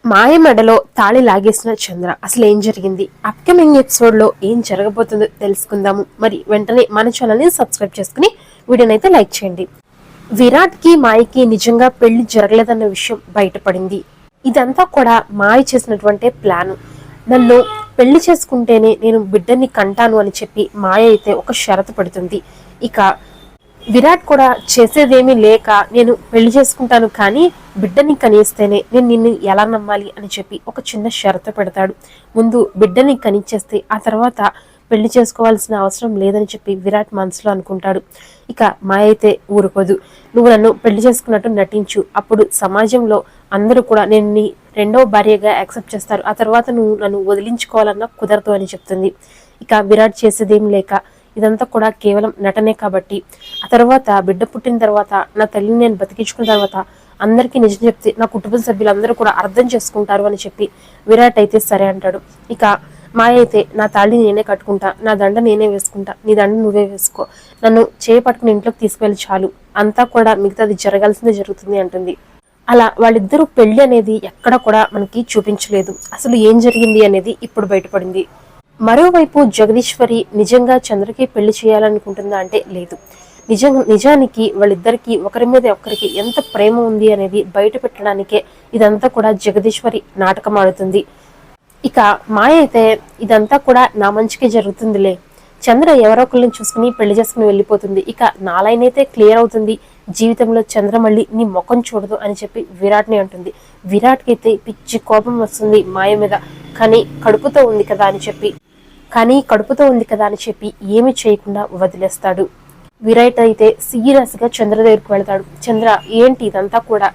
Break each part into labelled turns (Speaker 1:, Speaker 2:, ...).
Speaker 1: మాయ మెడలో తాళి లాగేసిన చంద్ర అసలు ఏం జరిగింది, అప్కమింగ్ ఎపిసోడ్ లో ఏం జరగబోతుందో తెలుసుకుందాము. మరి వెంటనే మన ఛానల్ ని సబ్స్క్రైబ్ చేసుకుని వీడియోనైతే లైక్ చేయండి. విరాట్ కి మాయకి నిజంగా పెళ్లి జరగలేదన్న విషయం బయటపడింది. ఇదంతా కూడా మాయ చేసినటువంటి ప్లాన్. నన్ను పెళ్లి చేసుకుంటేనే నేను బిడ్డని కంటాను అని చెప్పి మాయ అయితే ఒక షరతు పెడుతుంది. ఇక విరాట్ కూడా చేసేదేమీ లేక నేను పెళ్లి చేసుకుంటాను కానీ బిడ్డని కనిస్తేనే నేను నిన్ను ఎలా నమ్మాలి అని చెప్పి ఒక చిన్న షరతు పెడతాడు. ముందు బిడ్డని కనిచేస్తే ఆ తర్వాత పెళ్లి చేసుకోవాల్సిన అవసరం లేదని చెప్పి విరాట్ మనసులో అనుకుంటాడు. ఇక మాయ అయితే ఊరుకోదు. నువ్వు నన్ను పెళ్లి చేసుకున్నట్టు నటించు, అప్పుడు సమాజంలో అందరూ కూడా నేను నీ రెండవ భార్యగా యాక్సెప్ట్ చేస్తారు, ఆ తర్వాత నువ్వు నన్ను వదిలించుకోవాలన్నా కుదరదు అని చెప్తుంది. ఇక విరాట్ చేసేదేం లేక ఇదంతా కూడా కేవలం నటనే కాబట్టి ఆ తర్వాత బిడ్డ పుట్టిన తర్వాత నా తల్లిని నేను బతికించుకున్న తర్వాత అందరికీ నిజం చెప్తే నా కుటుంబ సభ్యులందరూ కూడా అర్థం చేసుకుంటారు అని చెప్పి విరాట్ అయితే సరే అంటాడు. ఇక మాయ అయితే నా తాళి నేనే కట్టుకుంటా, నా దండ నేనే వేసుకుంటా, నీ దండ నువ్వే వేసుకో, నన్ను చేపట్టుకుని ఇంట్లోకి తీసుకువెళ్ళి చాలు, అంతా కూడా మిగతాది జరగాల్సిందే జరుగుతుంది అంటుంది. అలా వాళ్ళిద్దరూ పెళ్లి అనేది ఎక్కడ కూడా మనకి చూపించలేదు. అసలు ఏం జరిగింది అనేది ఇప్పుడు బయటపడింది. మరోవైపు జగదీశ్వరి నిజంగా చంద్రకి పెళ్లి చేయాలనుకుంటుందా అంటే లేదు. నిజానికి వాళ్ళిద్దరికి ఒకరి మీద ఒకరికి ఎంత ప్రేమ ఉంది అనేది బయట పెట్టడానికే ఇదంతా కూడా జగదీశ్వరి నాటకం ఆడుతుంది. ఇక మాయ అయితే ఇదంతా కూడా నా మంచికే జరుగుతుందిలే, చంద్ర ఎవరో ఒకరిని చూసుకుని పెళ్లి చేసుకుని వెళ్ళిపోతుంది, ఇక నా లైన్ అయితే క్లియర్ అవుతుంది, జీవితంలో చంద్ర మళ్ళీ నీ ముఖం చూడదు అని చెప్పి విరాట్ ని అంటుంది. విరాట్ కి అయితే పిచ్చి కోపం వస్తుంది మాయ మీద. కానీ కడుపుతో ఉంది కదా అని చెప్పి ఏమి చేయకుండా వదిలేస్తాడు. విరాట్ అయితే సీరియస్ గా చంద్ర దగ్గరికి వెళ్తాడు. చంద్ర ఏంటి ఇదంతా కూడా,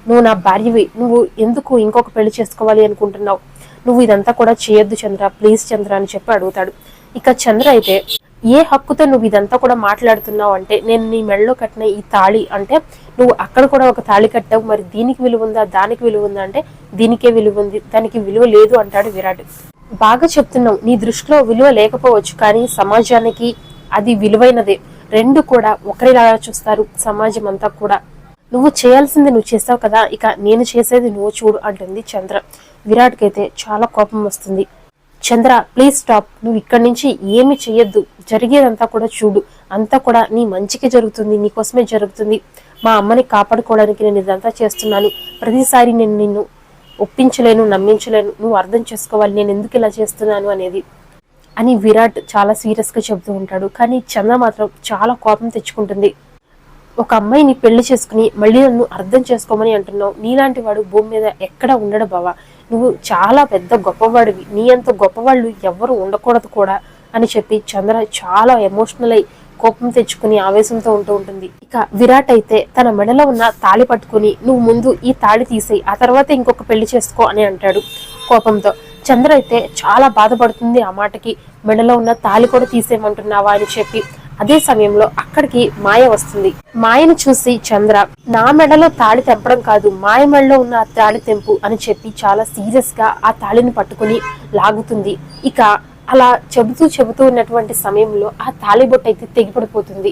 Speaker 1: నువ్వు నా భార్యవి, నువ్వు ఎందుకు ఇంకొక పెళ్లి చేసుకోవాలి అనుకుంటున్నావు, నువ్వు ఇదంతా కూడా చేయొద్దు చంద్ర, ప్లీజ్ చంద్ర అని చెప్పి అడుగుతాడు. ఇక చంద్ర అయితే ఏ హక్కుతో నువ్వు ఇదంతా కూడా మాట్లాడుతున్నావు అంటే, నేను నీ మెడలో కట్టిన ఈ తాళి అంటే నువ్వు అక్కడ కూడా ఒక తాళి కట్టావు, మరి దీనికి విలువ ఉందా దానికి విలువ ఉందా అంటే దీనికే విలువ ఉంది, దానికి విలువ లేదు అంటాడు విరాట్. బాగా చెప్తున్నావు, నీ దృష్టిలో విలువ లేకపోవచ్చు కానీ సమాజానికి అది విలువైనదే, రెండు కూడా ఒకరిలాగా చూస్తారు సమాజం అంతా కూడా, నువ్వు చేయాల్సింది నువ్వు చేస్తావు కదా, ఇక నేను చేసేది నువ్వు చూడు అంటుంది చంద్ర. విరాట్కి అయితే చాలా కోపం వస్తుంది. చంద్ర ప్లీజ్ స్టాప్, నువ్వు ఇక్కడి నుంచి ఏమి చెయ్యొద్దు, జరిగేదంతా కూడా చూడు, అంతా కూడా నీ మంచికి జరుగుతుంది, నీకోసమే జరుగుతుంది, మా అమ్మని కాపాడుకోవడానికి నేను ఇదంతా చేస్తున్నాను, ప్రతిసారి నేను నిన్ను ఒప్పించలేను, నమ్మించలేను, నువ్వు అర్థం చేసుకోవాలి నేను ఎందుకు ఇలా చేస్తున్నాను అనేది అని విరాట్ చాలా సీరియస్ గా చెబుతూ ఉంటాడు. కానీ చంద్ర మాత్రం చాలా కోపం తెచ్చుకుంటుంది. ఒక అమ్మాయిని పెళ్లి చేసుకుని మళ్ళీ నన్ను అర్థం చేసుకోమని అంటున్నావు, నీలాంటి వాడు భూమి మీద ఎక్కడ ఉండడు బావా, నువ్వు చాలా పెద్ద గొప్పవాడివి, నీ అంత గొప్పవాళ్ళు ఎవరు ఉండకూడదు కూడా అని చెప్పి చంద్ర చాలా ఎమోషనల్ అయి కోపం తెచ్చుకుని ఆవేశంతో ఉంటుంది. ఇక విరాట్ అయితే తన మెడలో ఉన్న తాళి పట్టుకుని నువ్వు ముందు ఈ తాళి తీసేయి, ఆ తర్వాత ఇంకొక పెళ్లి చేసుకో అని అంటాడు కోపంతో. చంద్ర అయితే చాలా బాధపడుతుంది ఆ మాటకి, మెడలో ఉన్న తాళి కూడా తీసేయమంటున్నావా అని చెప్పి. అదే సమయంలో అక్కడికి మాయ వస్తుంది. మాయను చూసి చంద్ర నా మెడలో తాళి తెంపడం కాదు, మాయ మెడలో ఉన్న ఆ తాళి తెంపు అని చెప్పి చాలా సీరియస్ గా ఆ తాళిని పట్టుకుని లాగుతుంది. ఇక అలా చెబుతూ ఉన్నటువంటి సమయంలో ఆ తాళిబొట్టు అయితే తెగిపడిపోతుంది.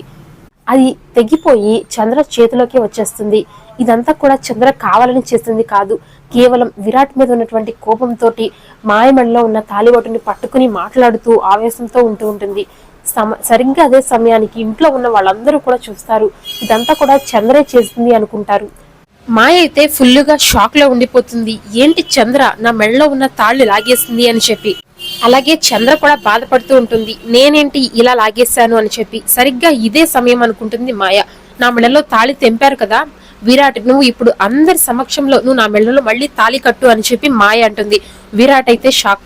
Speaker 1: అది తెగిపోయి చంద్ర చేతిలోకి వచ్చేస్తుంది. ఇదంతా కూడా చంద్ర కావాలని చేస్తుంది కాదు, కేవలం విరాట్ మీద ఉన్నటువంటి కోపంతో మాయమణిలో ఉన్న తాళిబొట్టుని పట్టుకుని మాట్లాడుతూ ఆవేశంతో ఉంటుంది. సరిగ్గా అదే సమయానికి ఇంట్లో ఉన్న వాళ్ళందరూ కూడా చూస్తారు, ఇదంతా కూడా చంద్రే చేస్తుంది అనుకుంటారు. మాయ అయితే ఫుల్లుగా షాక్ లో ఉండిపోతుంది. ఏంటి చంద్ర నా మెడలో ఉన్న తాళ్ళు లాగేసింది అని చెప్పి. అలాగే చంద్ర కూడా బాధపడుతూ ఉంటుంది, నేనేంటి ఇలా లాగేశాను అని చెప్పి. సరిగ్గా ఇదే సమయం అనుకుంటుంది మాయ, నా మెడలో తాళి తెంపారు కదా విరాట్, నువ్వు ఇప్పుడు అందరి సమక్షంలో నువ్వు నా మెడలో మళ్ళీ తాళి కట్టు అని చెప్పి మాయ అంటుంది. విరాట్ అయితే షాక్.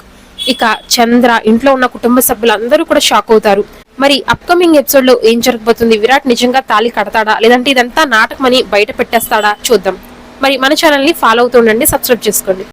Speaker 1: ఇక చంద్ర ఇంట్లో ఉన్న కుటుంబ సభ్యులందరూ కూడా షాక్ అవుతారు. మరి అప్కమింగ్ ఎపిసోడ్ లో ఏం జరగబోతుంది, విరాట్ నిజంగా తాళి కడతాడా లేదంటే ఇదంతా నాటకమని బయట పెట్టేస్తాడా చూద్దాం. మరి మన ఛానల్ ని ఫాలో అవుతుండండి, సబ్స్క్రైబ్ చేసుకోండి.